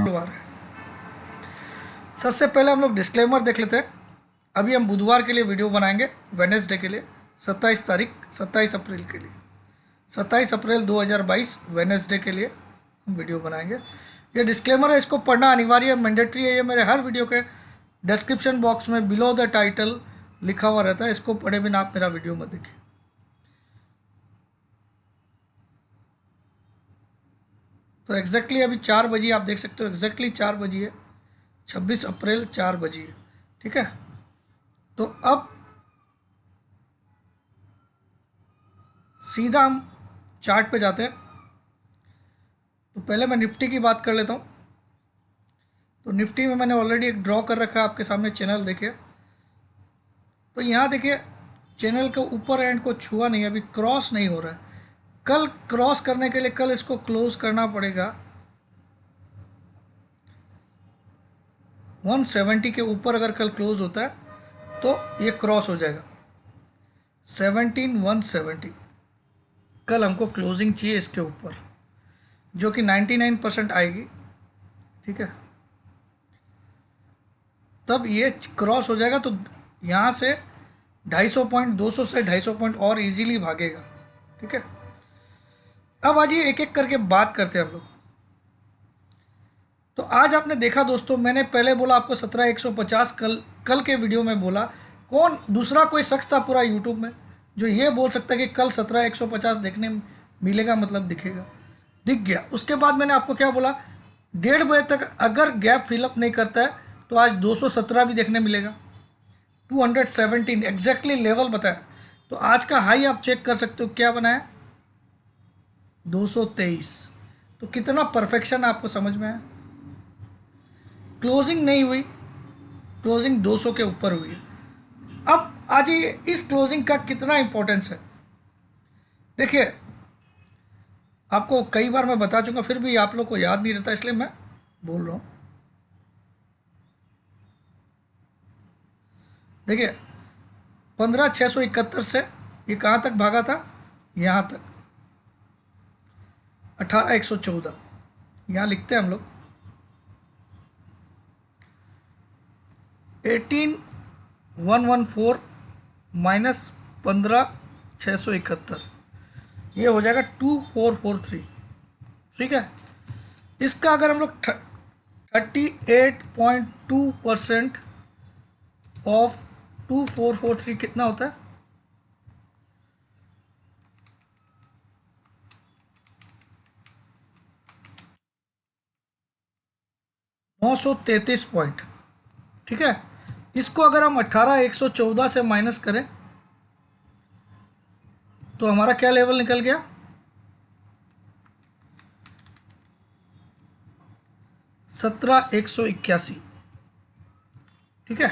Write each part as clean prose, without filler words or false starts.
मंगलवार है। सबसे पहले हम लोग डिस्क्लेमर देख लेते हैं। अभी हम बुधवार के लिए वीडियो बनाएंगे, वेडनेसडे के लिए 27 अप्रैल के लिए, 27 अप्रैल 2022 वेडनेसडे के लिए हम वीडियो बनाएंगे। ये डिस्क्लेमर है, इसको पढ़ना अनिवार्य है, मैंडेटरी है। ये मेरे हर वीडियो के डिस्क्रिप्शन बॉक्स में बिलो द टाइटल लिखा हुआ रहता है, इसको पढ़े बिना आप मेरा वीडियो मत देखिए। तो एग्जैक्टली अभी 4 बजे आप देख सकते हो, एग्जैक्टली 4 बजे है, 26 अप्रैल 4 बजे है। ठीक है, तो अब सीधा हम चार्ट पे जाते हैं। तो पहले मैं निफ्टी की बात कर लेता हूँ। तो निफ्टी में मैंने ऑलरेडी एक ड्रॉ कर रखा है, आपके सामने चैनल देखिए। तो यहाँ देखिए चैनल के ऊपर एंड को छुआ नहीं, अभी क्रॉस नहीं हो रहा है। कल क्रॉस करने के लिए कल इसको क्लोज करना पड़ेगा 170 के ऊपर। अगर कल क्लोज होता है तो ये क्रॉस हो जाएगा 17170। कल हमको क्लोजिंग चाहिए इसके ऊपर, जो कि 99% आएगी। ठीक है, तब ये क्रॉस हो जाएगा तो यहाँ से 250 पॉइंट, 200 से 250 पॉइंट और इजीली भागेगा। ठीक है, अब आज ये एक एक करके बात करते हैं हम लोग। तो आज आपने देखा दोस्तों, मैंने पहले बोला आपको 17,150 कल के वीडियो में बोला। कौन दूसरा कोई शख्स था पूरा यूट्यूब में जो ये बोल सकता है कि कल 17,150 देखने मिलेगा, मतलब दिखेगा, दिख गया। उसके बाद मैंने आपको क्या बोला, 1:30 बजे तक अगर गैप फिलअप नहीं करता है तो आज 217 भी देखने मिलेगा, 217 एग्जैक्टली लेवल बताया। तो आज का हाई आप चेक कर सकते हो क्या बना है, 223। तो कितना परफेक्शन आपको समझ में आया। क्लोजिंग नहीं हुई, क्लोजिंग 200 के ऊपर हुई है। अब आज ये इस क्लोजिंग का कितना इंपॉर्टेंस है देखिए, आपको कई बार मैं बता चुका, फिर भी आप लोग को याद नहीं रहता, इसलिए मैं बोल रहा हूं। देखिए 15,671 से ये कहां तक भागा था, यहां तक 18,114। यहां लिखते हैं हम लोग 18,114 माइनस 15,671, ये हो जाएगा 2,443। ठीक है, इसका अगर हम लोग 38.2% ऑफ 2,443 कितना होता है, 933 पॉइंट। ठीक है, इसको अगर हम 18,114 से माइनस करें तो हमारा क्या लेवल निकल गया, 17,181। ठीक है,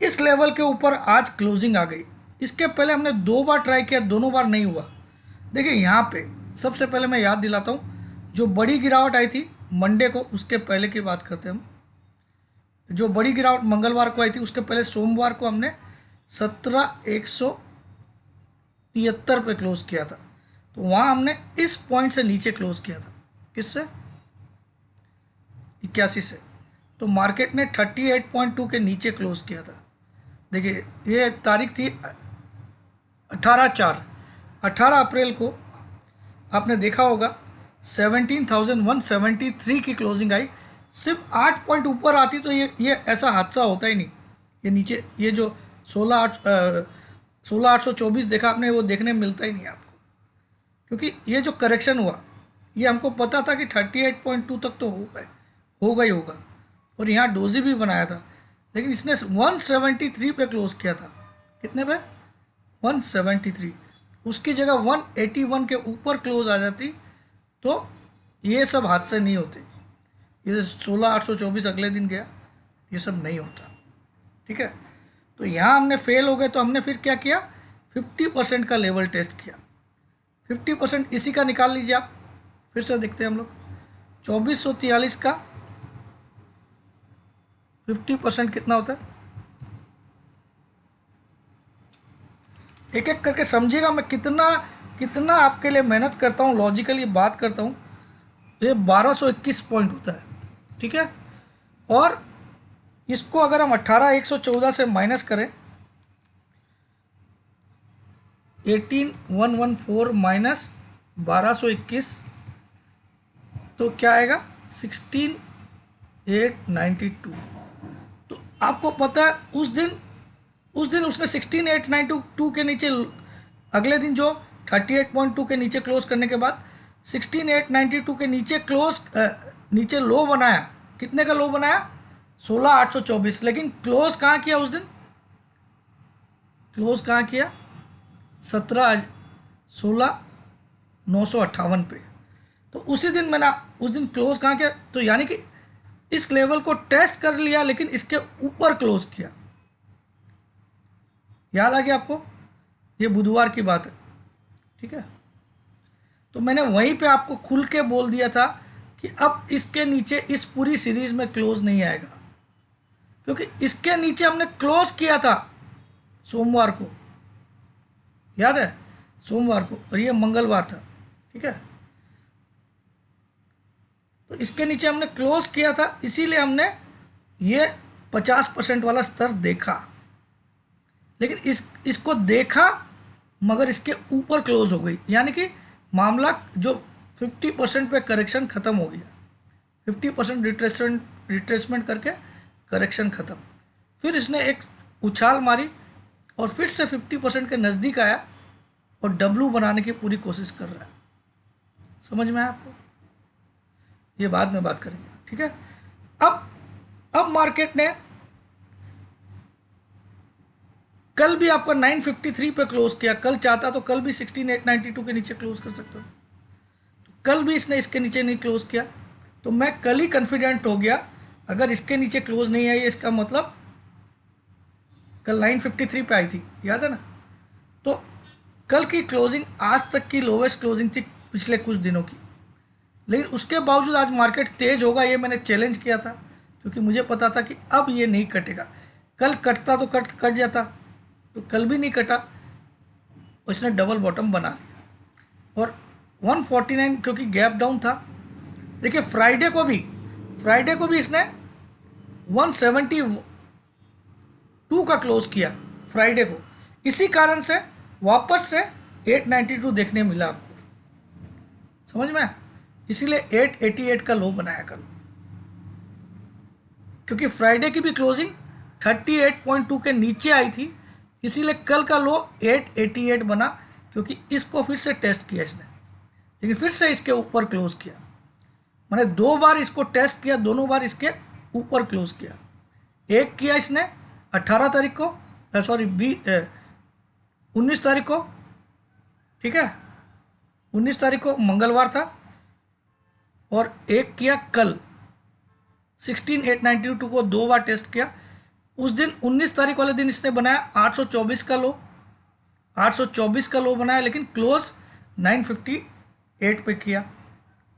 इस लेवल के ऊपर आज क्लोजिंग आ गई। इसके पहले हमने 2 बार ट्राई किया, दोनों बार नहीं हुआ। देखिए यहाँ पे सबसे पहले मैं याद दिलाता हूँ, जो बड़ी गिरावट आई थी मंडे को, उसके पहले की बात करते हैं हम। जो बड़ी गिरावट मंगलवार को आई थी, उसके पहले सोमवार को हमने 17,173 पे क्लोज किया था। तो वहाँ हमने इस पॉइंट से नीचे क्लोज किया था, किससे, 81 से। तो मार्केट ने 38.2 के नीचे क्लोज किया था। देखिए ये तारीख थी 18 अप्रैल को, आपने देखा होगा 17,173 की क्लोजिंग आई। सिर्फ 8 पॉइंट ऊपर आती तो ये ऐसा हादसा होता ही नहीं। ये नीचे ये जो 16,824 देखा आपने, वो देखने मिलता ही नहीं आपको, क्योंकि ये जो करेक्शन हुआ ये हमको पता था कि 38.2 तक तो होगा ही होगा। और यहाँ डोजी भी बनाया था, लेकिन इसने 173 पे क्लोज किया था। कितने पे, 173। उसकी जगह 181 के ऊपर क्लोज आ जाती तो ये सब हादसे नहीं होते। ये 16,824 अगले दिन गया, ये सब नहीं होता। ठीक है, तो यहाँ हमने फेल हो गए, तो हमने फिर क्या किया, 50% का लेवल टेस्ट किया। 50% इसी का निकाल लीजिए आप, फिर से देखते हैं हम लोग 2443 का 50% कितना होता है। एक एक करके समझिएगा मैं कितना कितना आपके लिए मेहनत करता हूँ, लॉजिकली बात करता हूँ। ये 1221 पॉइंट होता है, ठीक है। और इसको अगर हम 18,114 से माइनस करें, 18,114 माइनस 1221, तो क्या आएगा 16,892। तो आपको पता है उस दिन उसने 16,892 के नीचे, अगले दिन जो 38.2 के नीचे क्लोज करने के बाद 16,892 के नीचे नीचे लो बनाया। कितने का लो बनाया? 16,824। लेकिन क्लोज कहाँ किया उस दिन? क्लोज कहाँ किया? 16,958 पे। तो उसी दिन मैंने उस दिन क्लोज कहाँ किया? तो यानी कि इस लेवल को टेस्ट कर लिया लेकिन इसके ऊपर क्लोज किया। याद आ गया आपको? ये बुधवार की बात है, ठीक है। तो मैंने वहीं पे आपको खुल के बोल दिया था कि अब इसके नीचे इस पूरी सीरीज में क्लोज नहीं आएगा, क्योंकि इसके नीचे हमने क्लोज किया था सोमवार को, याद है? सोमवार को, और ये मंगलवार था, ठीक है। तो इसके नीचे हमने क्लोज किया था, इसीलिए हमने ये 50% वाला स्तर देखा। लेकिन इसको देखा मगर इसके ऊपर क्लोज हो गई, यानी कि मामला जो 50% पे करेक्शन ख़त्म हो गया, 50% रिट्रेसमेंट करके करेक्शन ख़त्म। फिर इसने एक उछाल मारी और फिर से 50% के नज़दीक आया और डब्लू बनाने की पूरी कोशिश कर रहा है। समझ में आया आपको? ये बाद में बात करेंगे, ठीक है। अब मार्केट ने कल भी आपका 953 पे क्लोज किया। कल चाहता तो कल भी 16,892 के नीचे क्लोज कर सकता था, तो कल भी इसने इसके नीचे नहीं क्लोज किया। तो मैं कल ही कॉन्फिडेंट हो गया, अगर इसके नीचे क्लोज नहीं आई इसका मतलब कल 953 पे आई थी, याद है ना? तो कल की क्लोजिंग आज तक की लोवेस्ट क्लोजिंग थी पिछले कुछ दिनों की। लेकिन उसके बावजूद आज मार्केट तेज होगा ये मैंने चैलेंज किया था, क्योंकि मुझे पता था कि अब ये नहीं कटेगा। कल कटता तो कट जाता, तो कल भी नहीं कटा, उसने डबल बॉटम बना लिया। और 149 क्योंकि गैप डाउन था। देखिए फ्राइडे को भी इसने 172 का क्लोज किया फ्राइडे को। इसी कारण से वापस से 892 देखने मिला आपको, समझ में? इसीलिए 888 का लो बनाया कल, क्योंकि फ्राइडे की भी क्लोजिंग 38.2 के नीचे आई थी, इसीलिए कल का लो 888 बना, क्योंकि इसको फिर से टेस्ट किया इसने, लेकिन फिर से इसके ऊपर क्लोज किया। मैंने 2 बार इसको टेस्ट किया, दोनों बार इसके ऊपर क्लोज किया। एक किया इसने 18 तारीख को, सॉरी 19 तारीख को, ठीक है, 19 तारीख को मंगलवार था। और एक किया कल 16,892 को 2 बार टेस्ट किया। उस दिन 19 तारीख वाले दिन इसने बनाया 824 का लो, 824 का लो बनाया, लेकिन क्लोज 958 पे किया।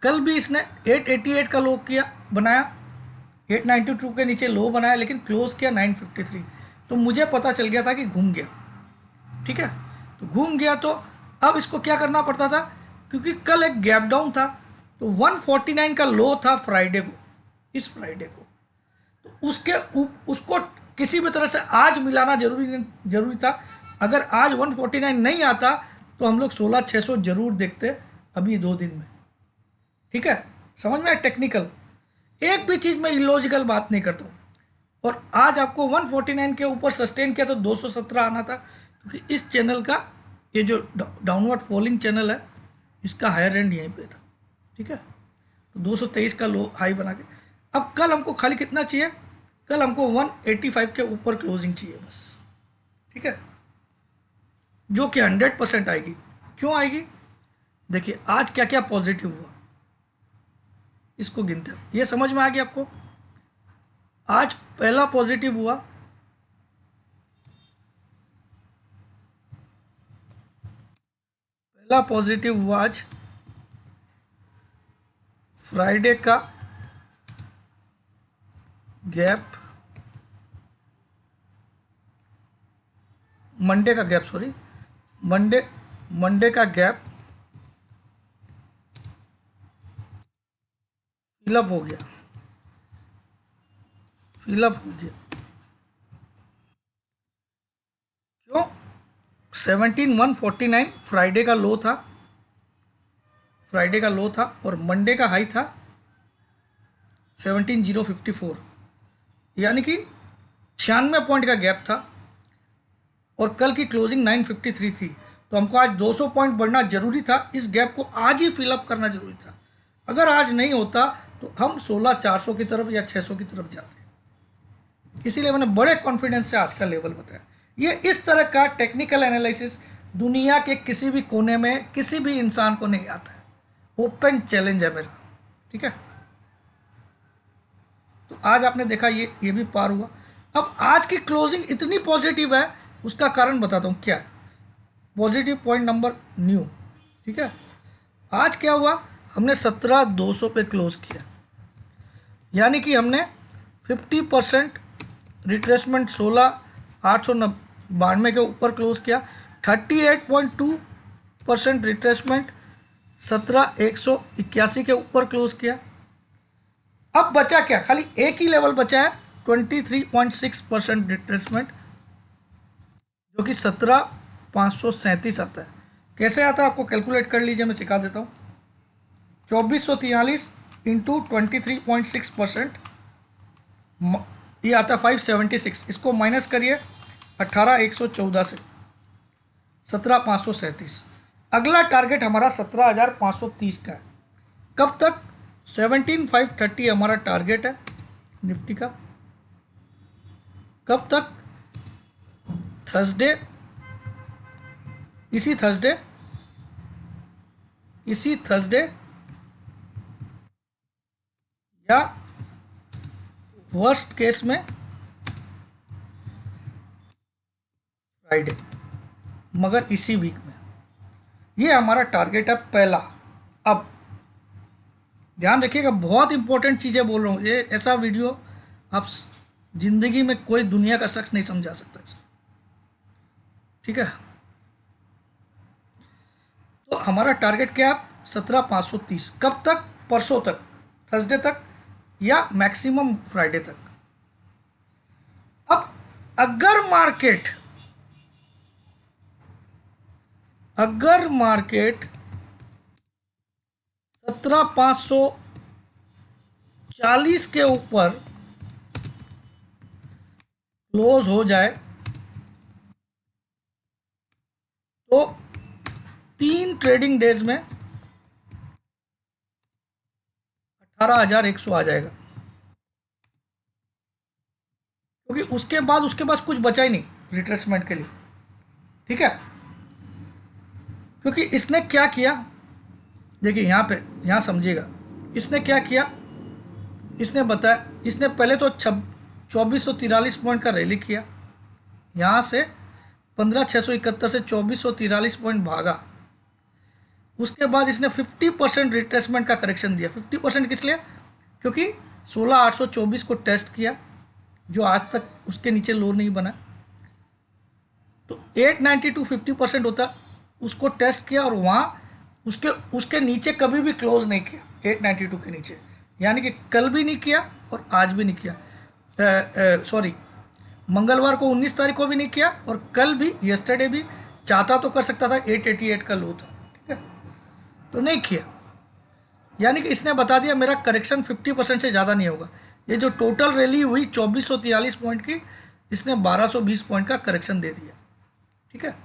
कल भी इसने 888 का लो किया, बनाया 892 के नीचे लो बनाया, लेकिन क्लोज किया 953। तो मुझे पता चल गया था कि घूम गया, ठीक है। तो घूम गया तो अब इसको क्या करना पड़ता था, क्योंकि कल एक गैप डाउन था, तो 149 का लो था फ्राइडे को, इस फ्राइडे को, तो उसको किसी भी तरह से आज मिलाना जरूरी था। अगर आज 149 नहीं आता तो हम लोग 16,600 जरूर देखते अभी 2 दिन में, ठीक है। समझ में? टेक्निकल एक भी चीज़ में इलॉजिकल बात नहीं करता हूँ। और आज आपको 149 के ऊपर सस्टेन किया तो 217 आना था, क्योंकि इस चैनल का ये जो डाउनवर्ड फॉलिंग चैनल है इसका हायर एंड यहीं पे था, ठीक है। तो 223 का लो हाई बना के अब कल हमको खाली कितना चाहिए? कल हमको 185 के ऊपर क्लोजिंग चाहिए बस, ठीक है, जो कि 100% आएगी। क्यों आएगी? देखिए आज क्या क्या पॉजिटिव हुआ इसको गिनते हैं, ये समझ में आ गया आपको? आज पहला पॉजिटिव हुआ, आज फ्राइडे का गैप, मंडे का गैप, सॉरी मंडे का गैप फिलअप हो गया, फिलअप हो गया। क्यों? 17,149 फ्राइडे का लो था, फ्राइडे का लो था, और मंडे का हाई था 17,054, यानी कि 96 पॉइंट का गैप था, और कल की क्लोजिंग 953 थी। तो हमको आज 200 पॉइंट बढ़ना जरूरी था, इस गैप को आज ही फिलअप करना जरूरी था। अगर आज नहीं होता तो हम 16,400 की तरफ या 600 की तरफ जाते। इसीलिए मैंने बड़े कॉन्फिडेंस से आज का लेवल बताया। ये इस तरह का टेक्निकल एनालिसिस दुनिया के किसी भी कोने में किसी भी इंसान को नहीं आता है। ओपन चैलेंज है मेरा, ठीक है। तो आज आपने देखा ये भी पार हुआ। अब आज की क्लोजिंग इतनी पॉजिटिव है, उसका कारण बताता हूँ क्या है। पॉजिटिव पॉइंट नंबर न्यू, ठीक है। आज क्या हुआ, हमने 17,200 पे क्लोज किया, यानी कि हमने 50% रिट्रेसमेंट 16,892 के ऊपर क्लोज किया। 38.2% रिट्रेसमेंट 17,181 के ऊपर क्लोज किया। अब बचा क्या, खाली एक ही लेवल बचा है, 23.6% रिट्रेसमेंट, जो कि 17,537 आता है। कैसे आता है आपको कैलकुलेट कर लीजिए, मैं सिखा देता हूँ। 2443 इंटू 23.6%, ये आता है 576। इसको माइनस करिए 18,114 से, 17,537। अगला टारगेट हमारा 17,530 का है। कब तक? 17,530 हमारा टारगेट है निफ्टी का। कब तक? थर्सडे, इसी थर्सडे या वर्स्ट केस में फ्राइडे, मगर इसी वीक में। ये हमारा टारगेट है पहला। अब ध्यान रखिएगा, बहुत इंपॉर्टेंट चीज़ें बोल रहा हूँ। ये ऐसा वीडियो आप जिंदगी में कोई दुनिया का शख्स नहीं समझा सकता इसे, ठीक है। तो हमारा टारगेट क्या है? 17,530। कब तक? परसों तक, थर्सडे तक, या मैक्सिमम फ्राइडे तक। अब अगर मार्केट 17,540 के ऊपर क्लोज हो जाए तो 3 ट्रेडिंग डेज में 18,100 आ जाएगा, क्योंकि उसके पास कुछ बचा ही नहीं रिट्रेसमेंट के लिए, ठीक है। क्योंकि इसने क्या किया, देखिए यहाँ समझिएगा, इसने क्या किया, इसने बताया, इसने पहले तो 2443 पॉइंट का रैली किया, यहाँ से 15,671 से 2443 पॉइंट भागा। उसके बाद इसने 50% रिट्रेसमेंट का करेक्शन दिया। 50% किस लिए? क्योंकि 16,824 को टेस्ट किया, जो आज तक उसके नीचे लो नहीं बना। तो 892 50% होता, उसको टेस्ट किया, और वहाँ उसके नीचे कभी भी क्लोज नहीं किया 892 के नीचे, यानी कि कल भी नहीं किया और आज भी नहीं किया। सॉरी, मंगलवार को 19 तारीख को भी नहीं किया, और कल भी, यस्टरडे भी। चाहता तो कर सकता था, 888 का लो था, ठीक है, तो नहीं किया। यानी कि इसने बता दिया मेरा करेक्शन 50% से ज़्यादा नहीं होगा। ये जो टोटल रैली हुई 2443 पॉइंट की, इसने 1220 पॉइंट का करेक्शन दे दिया, ठीक है,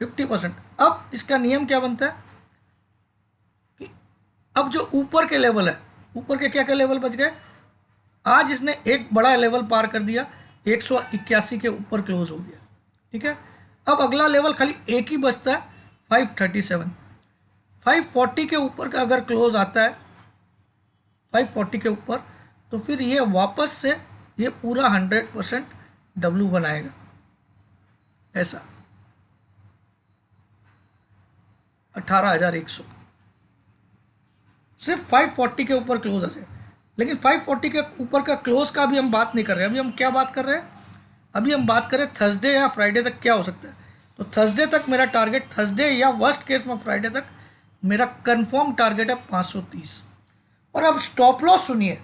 50%। अब इसका नियम क्या बनता है कि अब जो ऊपर के लेवल है, ऊपर के क्या क्या लेवल बच गए, आज इसने एक बड़ा लेवल पार कर दिया, 181 के ऊपर क्लोज हो गया, ठीक है। अब अगला लेवल खाली एक ही बचता है, 537। 540 के ऊपर का अगर क्लोज आता है, 540 के ऊपर, तो फिर ये वापस से ये पूरा 100% डब्ल्यू बनाएगा, ऐसा 18,100। सिर्फ 540 के ऊपर क्लोज आ जाए। लेकिन 540 के ऊपर का क्लोज का अभी हम बात नहीं कर रहे। अभी हम क्या बात कर रहे हैं? अभी हम बात करें थर्सडे या फ्राइडे तक क्या हो सकता है। तो थर्सडे तक मेरा टारगेट, थर्सडे या वर्स्ट केस में फ्राइडे तक मेरा कंफर्म टारगेट है 530। और अब स्टॉप लॉस सुनिए,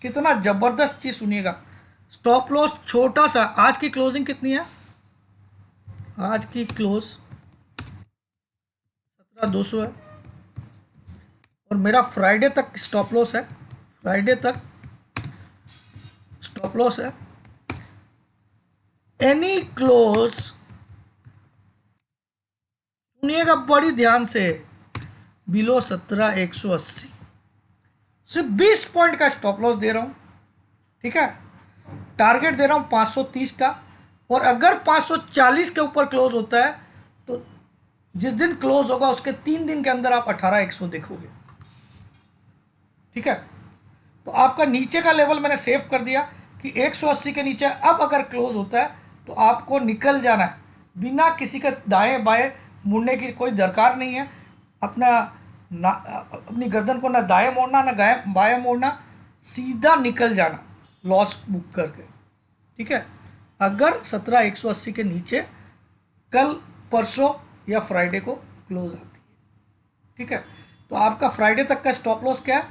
कितना जबरदस्त चीज सुनिएगा। स्टॉप लॉस छोटा सा, आज की क्लोजिंग कितनी है? आज की क्लोज 17,200 है, और मेरा फ्राइडे तक स्टॉप लॉस है, फ्राइडे तक स्टॉप लॉस है एनी क्लोज, सुनिएगा बड़ी ध्यान से, बिलो 17,180, सिर्फ 20 पॉइंट का स्टॉप लॉस दे रहा हूं, ठीक है। टारगेट दे रहा हूं 530 का, और अगर 540 के ऊपर क्लोज होता है तो जिस दिन क्लोज होगा उसके 3 दिन के अंदर आप 18,100 देखोगे, ठीक है। तो आपका नीचे का लेवल मैंने सेव कर दिया कि 180 के नीचे अब अगर क्लोज होता है तो आपको निकल जाना है, बिना किसी का दाएं बाएं मुड़ने की कोई दरकार नहीं है। अपना ना, अपनी गर्दन को ना दाएं मोड़ना ना बाएं मोड़ना, सीधा निकल जाना लॉस बुक करके, ठीक है। अगर 17,180 के नीचे कल, परसों या फ्राइडे को क्लोज आती है, ठीक है। तो आपका फ्राइडे तक का स्टॉप लॉस क्या है?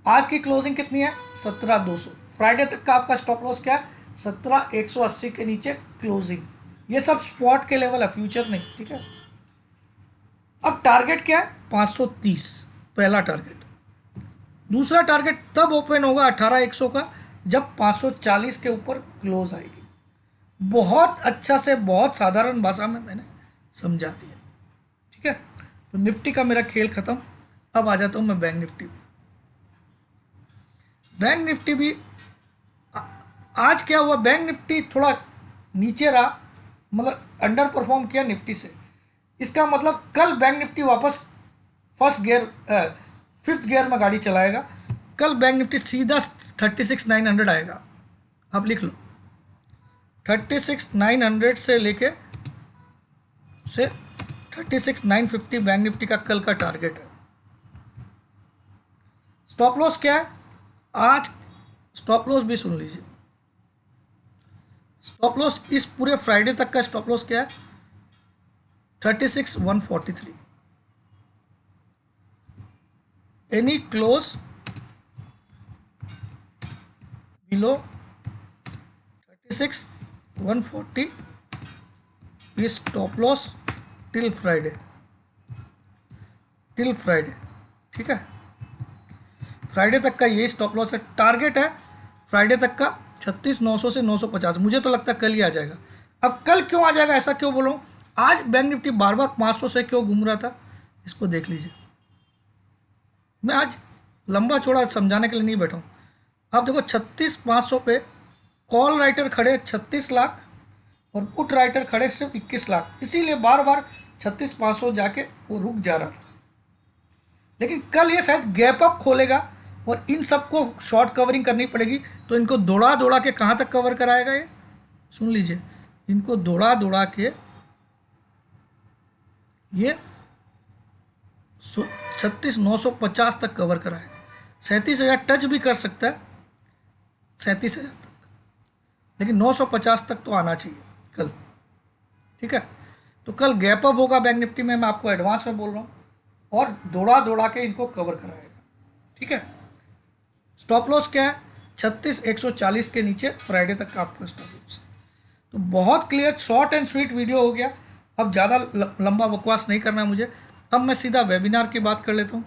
आज की क्लोजिंग कितनी है? 17,200। फ्राइडे तक का आपका स्टॉप लॉस क्या है? 17,180 के नीचे क्लोजिंग। ये सब स्पॉट के लेवल है, फ्यूचर नहीं, ठीक है। अब टारगेट क्या है? 530, पहला टारगेट। दूसरा टारगेट तब ओपन होगा 18,100 का जब 540 के ऊपर क्लोज आएगी। बहुत अच्छा से, बहुत साधारण भाषा में मैंने समझा दिया, ठीक है। तो निफ्टी का मेरा खेल खत्म। अब आ जाता हूँ मैं बैंक निफ्टी पे। बैंक निफ्टी भी आज क्या हुआ, बैंक निफ्टी थोड़ा नीचे रहा, मतलब अंडर परफॉर्म किया निफ्टी से। इसका मतलब कल बैंक निफ्टी वापस फर्स्ट गियर, फिफ्थ गियर में गाड़ी चलाएगा। कल बैंक निफ्टी सीधा 36,900 आएगा, आप लिख लो। 36,900 से लेके से 36,950 बैंक निफ्टी का कल का टारगेट है। स्टॉप लॉस क्या है आज? स्टॉप लॉस भी सुन लीजिए। स्टॉप लॉस इस पूरे फ्राइडे तक का स्टॉप लॉस क्या है? 36,143। Any close below 36,140 is stop loss till Friday, till Friday, ठीक है। फ्राइडे तक का ये स्टॉप लॉस है। टारगेट है फ्राइडे तक का 36,900 से 950। मुझे तो लगता है कल ही आ जाएगा। अब कल क्यों आ जाएगा, ऐसा क्यों बोलूँ? आज बैंक निफ्टी बार बार 500 से क्यों घूम रहा था, इसको देख लीजिए। मैं आज लंबा चौड़ा समझाने के लिए नहीं बैठा हूँ। आप देखो 36,500 पे कॉल राइटर खड़े 36 लाख और पुट राइटर खड़े सिर्फ 21 लाख, इसीलिए बार बार 36,500 जाके वो रुक जा रहा था। लेकिन कल ये शायद गैप अप खोलेगा और इन सबको शॉर्ट कवरिंग करनी पड़ेगी, तो इनको दौड़ा दौड़ा के कहाँ तक कवर कराएगा ये सुन लीजिए। इनको दौड़ा दौड़ा के ये 36,950 तक कवर कराएगा। 37,000 टच भी कर सकता है, 37,000 तक, लेकिन 950 तक तो आना चाहिए कल, ठीक है। तो कल गैप अप होगा बैंक निफ्टी में, मैं आपको एडवांस में बोल रहा हूँ, और दौड़ा दौड़ा के इनको कवर कराएगा, ठीक है। स्टॉप लॉस क्या है? 36,140 के नीचे फ्राइडे तक का आपका स्टॉप लॉस है। तो बहुत clear, short and sweet video हो गया। अब ज़्यादा लंबा बकवास नहीं करना मुझे। अब मैं सीधा वेबिनार की बात कर लेता हूँ।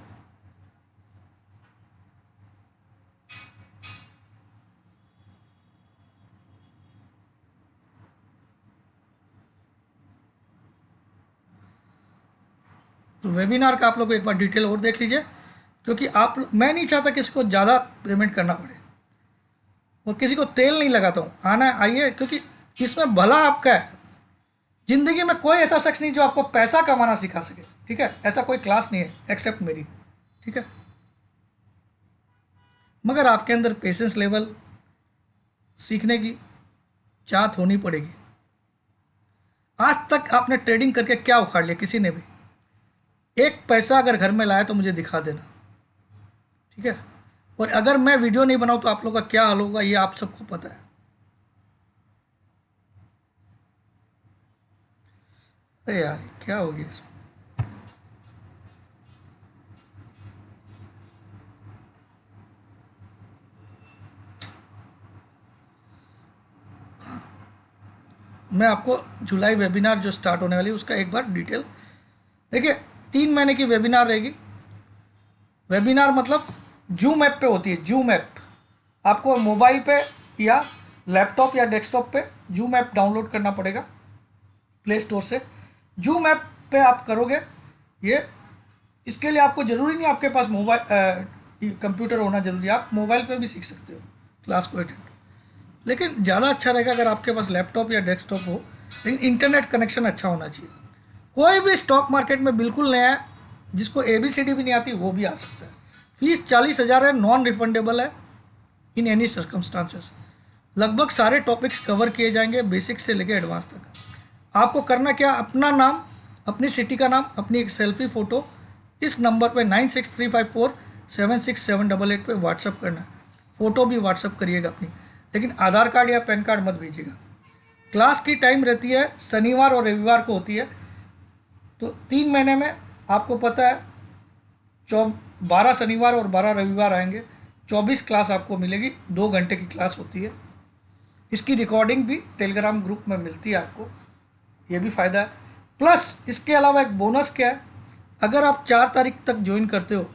तो वेबिनार का आप लोग एक बार डिटेल और देख लीजिए, क्योंकि मैं नहीं चाहता किसी को ज़्यादा पेमेंट करना पड़े, और किसी को तेल नहीं लगाता हूँ, आना आइए, क्योंकि इसमें भला आपका है। ज़िंदगी में कोई ऐसा शख्स नहीं जो आपको पैसा कमाना सिखा सके, ठीक है। ऐसा कोई क्लास नहीं है एक्सेप्ट मेरी, ठीक है। मगर आपके अंदर पेशेंस लेवल, सीखने की चाहत होनी पड़ेगी। आज तक आपने ट्रेडिंग करके क्या उखाड़ लिया? किसी ने भी एक पैसा अगर घर में लाया तो मुझे दिखा देना, ठीक है। और अगर मैं वीडियो नहीं बनाऊँ तो आप लोग का क्या हाल होगा ये आप सबको पता है। अरे यार क्या हो गया इसमें? मैं आपको जुलाई वेबिनार जो स्टार्ट होने वाली है उसका एक बार डिटेल देखिए। 3 महीने की वेबिनार रहेगी। वेबिनार मतलब जूम ऐप पे होती है। जूम ऐप आपको मोबाइल पे या लैपटॉप या डेस्कटॉप पे जूम ऐप डाउनलोड करना पड़ेगा प्ले स्टोर से। जूम ऐप पे आप करोगे ये। इसके लिए आपको ज़रूरी नहीं आपके पास मोबाइल कंप्यूटर होना जरूरी है, आप मोबाइल पे भी सीख सकते हो क्लास को अटेंड। लेकिन ज़्यादा अच्छा रहेगा अगर आपके पास लैपटॉप या डेस्कटॉप हो, लेकिन इंटरनेट कनेक्शन अच्छा होना चाहिए। कोई भी स्टॉक मार्केट में बिल्कुल नया है, जिसको ABCD भी नहीं आती वो भी आ सकता है। फीस 40,000 है, नॉन रिफंडेबल है इन एनी सर्कमस्टांसेस। लगभग सारे टॉपिक्स कवर किए जाएंगे बेसिक से लेकर एडवांस तक। आपको करना क्या, अपना नाम, अपनी सिटी का नाम, अपनी एक सेल्फी फ़ोटो इस नंबर पे 9635476788 पे व्हाट्सअप करना है। फ़ोटो भी व्हाट्सअप करिएगा अपनी, लेकिन आधार कार्ड या पैन कार्ड मत भेजिएगा। क्लास की टाइम रहती है शनिवार और रविवार को होती है। तो 3 महीने में आपको पता है 12 शनिवार और 12 रविवार आएंगे। 24 क्लास आपको मिलेगी, 2 घंटे की क्लास होती है। इसकी रिकॉर्डिंग भी टेलीग्राम ग्रुप में मिलती है आपको, ये भी फ़ायदा है। प्लस इसके अलावा एक बोनस क्या है, अगर आप 4 तारीख तक ज्वाइन करते हो,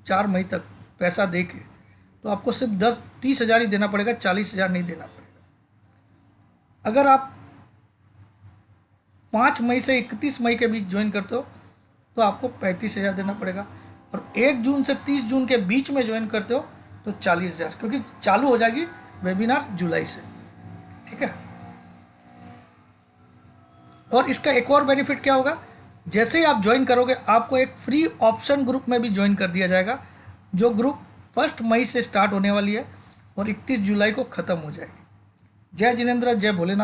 4 मई तक पैसा दे के, तो आपको सिर्फ 30,000 ही देना पड़ेगा, 40,000 नहीं देना पड़ेगा। अगर आप 5 मई से 31 मई के बीच ज्वाइन करते हो तो आपको 35,000 देना पड़ेगा। और 1 जून से 30 जून के बीच में ज्वाइन करते हो तो 40,000, क्योंकि चालू हो जाएगी वेबिनार जुलाई से। ठीक है। और इसका एक और बेनिफिट क्या होगा, जैसे ही आप ज्वाइन करोगे आपको एक फ्री ऑप्शन ग्रुप में भी ज्वाइन कर दिया जाएगा, जो ग्रुप 1 मई से स्टार्ट होने वाली है और 31 जुलाई को ख़त्म हो जाएगी। जय जिनेंद्र, जय भोलेनाथ।